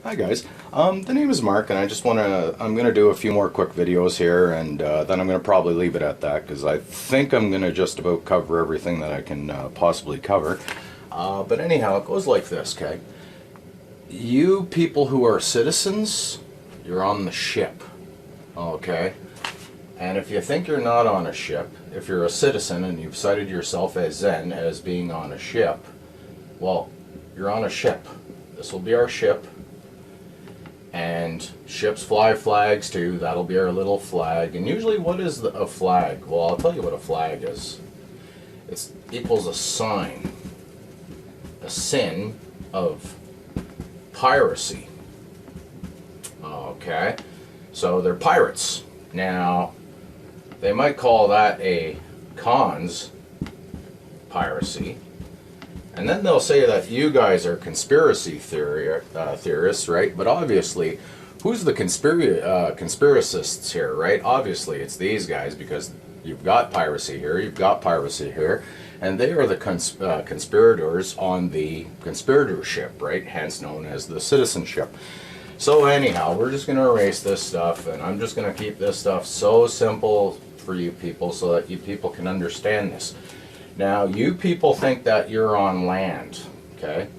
Hi guys, the name is Mark, and I'm gonna do a few more quick videos here, and then I'm gonna probably leave it at that because I think I'm gonna just about cover everything that I can possibly cover. But anyhow, it goes like this, okay? You people who are citizens, you're on the ship, okay? And if you think you're not on a ship, if you're a citizen and you've cited yourself as Zen as being on a ship, well, you're on a ship. This will be our ship. And ships fly flags too. That'll be our little flag. And usually what is a flag? Well, I'll tell you what a flag is. It equals a sign, a sin of piracy. Okay? So they're pirates. Now, they might call that a cons piracy. And then they'll say that you guys are conspiracy theorists, right? But obviously, who's the conspiracists here, right? Obviously, it's these guys, because you've got piracy here, and they are the conspirators on the conspiratorship, right? Hence known as the citizenship. So anyhow, we're just going to erase this stuff, and I'm just going to keep this stuff so simple for you people so that you people can understand this. Now, you people think that you're on land, okay?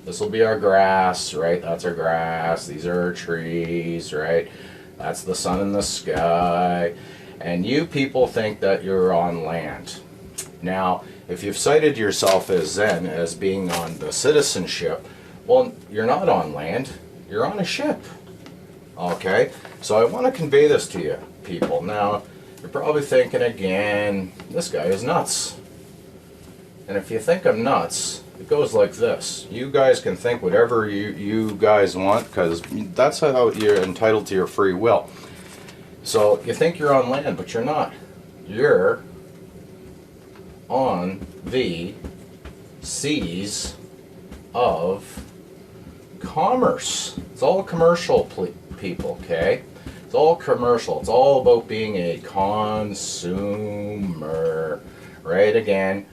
This will be our grass, right? That's our grass. These are our trees, right? That's the sun in the sky. And you people think that you're on land. Now, if you've cited yourself as Zen, as being on the citizenship, well, you're not on land. You're on a ship, okay? So I want to convey this to you people. Now, you're probably thinking again, this guy is nuts. And if you think I'm nuts, it goes like this. You guys can think whatever you guys want, because that's how you're entitled to your free will. So you think you're on land, but you're not. You're on the seas of commerce. It's all commercial, people, okay? It's all commercial. It's all about being a consumer. Right again.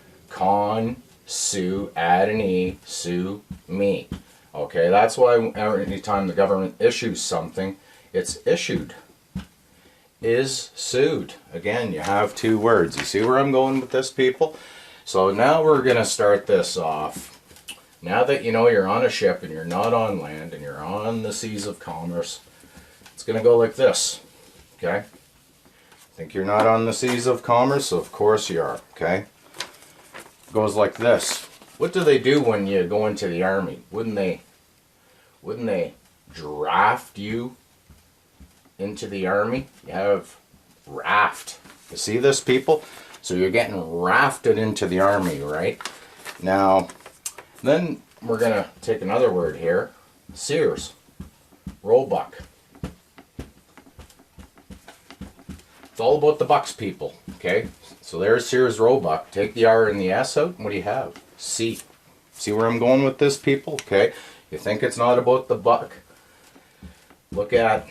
Add an E, sue me. Okay, that's why anytime the government issues something, it's issued. Is sued. Again, you have two words. You see where I'm going with this, people? So now we're going to start this off. Now that you know you're on a ship and you're not on land and you're on the seas of commerce, it's going to go like this. Okay? Think you're not on the seas of commerce? So of course you are. Okay? Goes like this. What do they do when you go into the army? Wouldn't they draft you into the army? You have raft. You see this, people? So you're getting rafted into the army, right? Now, then we're going to take another word here. Sears. Roebuck. It's all about the bucks, people. Okay? So there's Sears Roebuck. Take the R and the S out, and what do you have? C. See where I'm going with this, people? Okay? You think it's not about the buck. Look at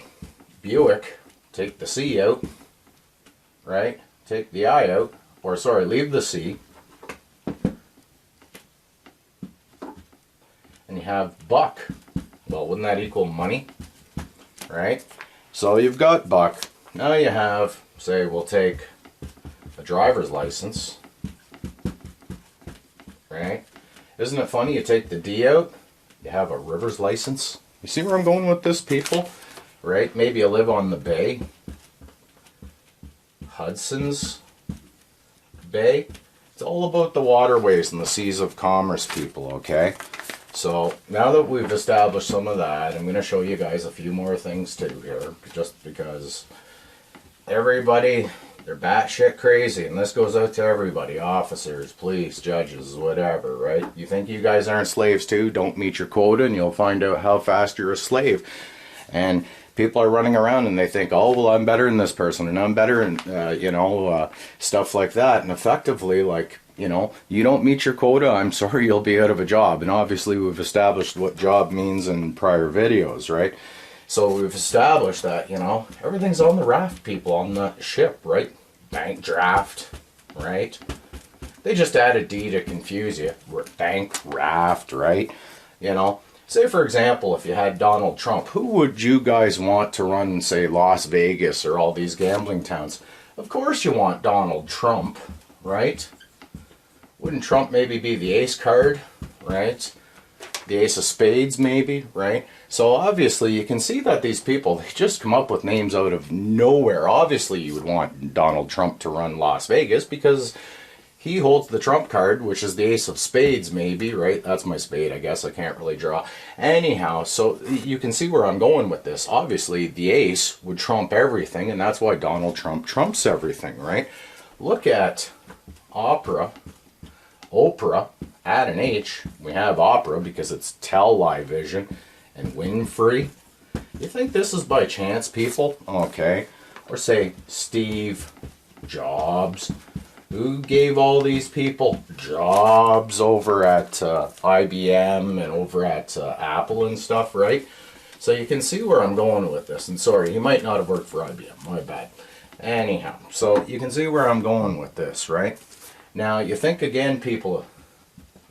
Buick. Take the C out. Right? Take the I out. Or sorry, leave the C. And you have buck. Well, wouldn't that equal money? Right? So you've got buck. Now you have, say, we'll take a driver's license, right? Isn't it funny? You take the D out, you have a river's license. You see where I'm going with this, people? Right? Maybe you live on the bay. Hudson's Bay. It's all about the waterways and the seas of commerce, people, okay? So now that we've established some of that, I'm going to show you guys a few more things too here, just because everybody, they're batshit crazy, and this goes out to everybody, officers, police, judges, whatever, right? You think you guys aren't slaves too? Don't meet your quota and you'll find out how fast you're a slave. And people are running around and they think, oh, well, I'm better than this person, and I'm better, and, stuff like that. And effectively, like, you don't meet your quota, I'm sorry, you'll be out of a job. And obviously we've established what job means in prior videos, right? So we've established that, everything's on the raft, people, on the ship, right? Bank draft, right? They just added D to confuse you. Bank raft, right? Say, for example, if you had Donald Trump, who would you guys want to run, say, Las Vegas or all these gambling towns? Of course you want Donald Trump, right? Wouldn't Trump maybe be the ace card, right? The ace of spades, maybe, right? So obviously you can see that these people, they just come up with names out of nowhere. Obviously you would want Donald Trump to run Las Vegas because he holds the trump card, which is the ace of spades, maybe, right? That's my spade, I guess. I can't really draw. Anyhow, so you can see where I'm going with this. Obviously, the ace would trump everything, and that's why Donald Trump trumps everything, right? Look at Oprah, add an H. We have opera because it's television, and Winfrey. You think this is by chance, people? Okay. Or say Steve Jobs. Who gave all these people jobs over at IBM and over at Apple and stuff, right? So you can see where I'm going with this. And sorry, he might not have worked for IBM. My bad. Anyhow, so you can see where I'm going with this, right? Now, you think again, people,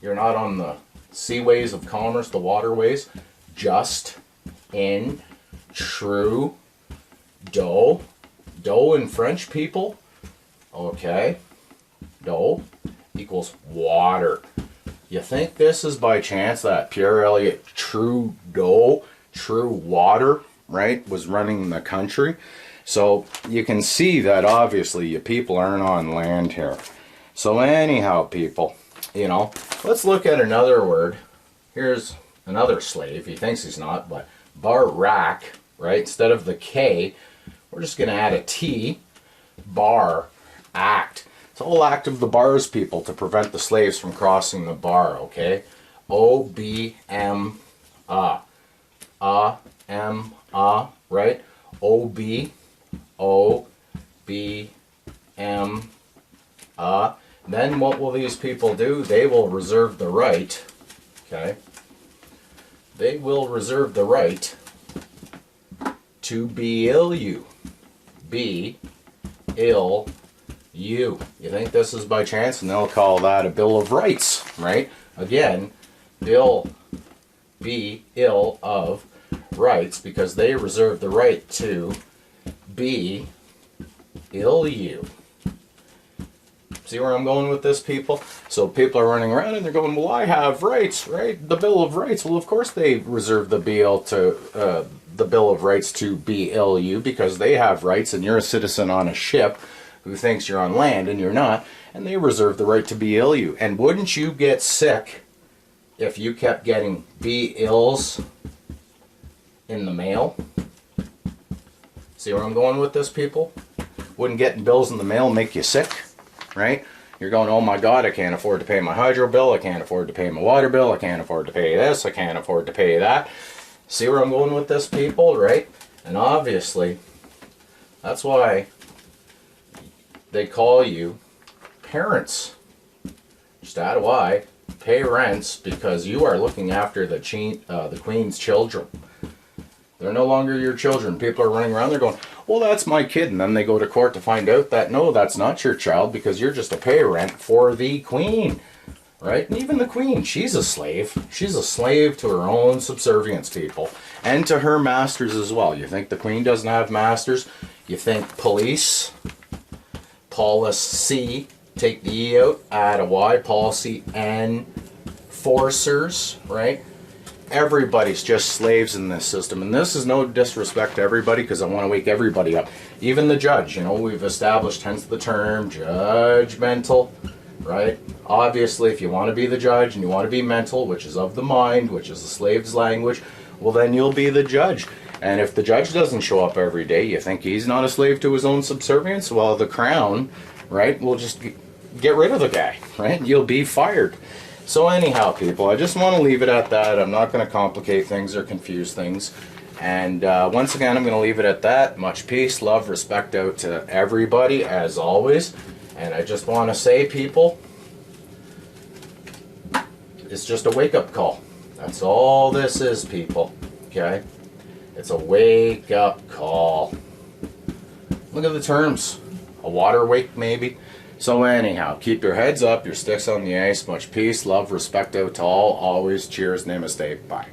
you're not on the seaways of commerce, the waterways. Just, in, true, d'eau. D'eau in French, people. Okay. D'eau equals water. You think this is by chance that Pierre Elliott Trudeau, true water, right, was running the country? So you can see that obviously you people aren't on land here. So anyhow, people, you know, let's look at another word. Here's another slave. He thinks he's not, but Barak, right? Instead of the K, we're just going to add a T. Bar, act. It's all act of the bars, people, to prevent the slaves from crossing the bar, okay? O-B-M, M, right? O-B, O-B-M, Then what will these people do? They will reserve the right, okay? They will reserve the right to be ill you. Be ill you. You think this is by chance? And they'll call that a Bill of Rights, right? Again, they'll be ill of rights because they reserve the right to be ill you. See where I'm going with this, people? So people are running around and they're going, well, I have rights, right? The Bill of Rights. Well, of course they reserve the Bill of Rights to be ill you because they have rights and you're a citizen on a ship who thinks you're on land and you're not, and they reserve the right to be ill you. And wouldn't you get sick if you kept getting be ills in the mail? See where I'm going with this, people? Wouldn't getting bills in the mail make you sick, right? You're going, oh my God, I can't afford to pay my hydro bill, I can't afford to pay my water bill, I can't afford to pay this, I can't afford to pay that. See where I'm going with this, people, right? And obviously, that's why they call you parents. Just add a Y, pay rents, because you are looking after the Queen's children. They're no longer your children. People are running around, they're going, well, that's my kid. And then they go to court to find out that, no, that's not your child because you're just a pay rent for the Queen. Right? And even the Queen, she's a slave. She's a slave to her own subservience, people. And to her masters as well. You think the Queen doesn't have masters? You think police? Policy, take the E out, add a Y, policy, enforcers, right? Everybody's just slaves in this system. And this is no disrespect to everybody because I want to wake everybody up. Even the judge, you know, we've established, hence the term, judgmental, right? Obviously, if you want to be the judge and you want to be mental, which is of the mind, which is the slave's language, well, then you'll be the judge. And if the judge doesn't show up every day, you think he's not a slave to his own subservience? Well, the crown, right, will just get rid of the guy, right? You'll be fired. So anyhow, people, I just want to leave it at that. I'm not going to complicate things or confuse things. And once again, I'm going to leave it at that. Much peace, love, respect out to everybody, as always. And I just want to say, people, it's just a wake-up call. That's all this is, people. Okay? It's a wake-up call. Look at the terms. A water wake, maybe. So anyhow, keep your heads up, your sticks on the ice. Much peace, love, respect out to all. Always cheers, namaste, bye.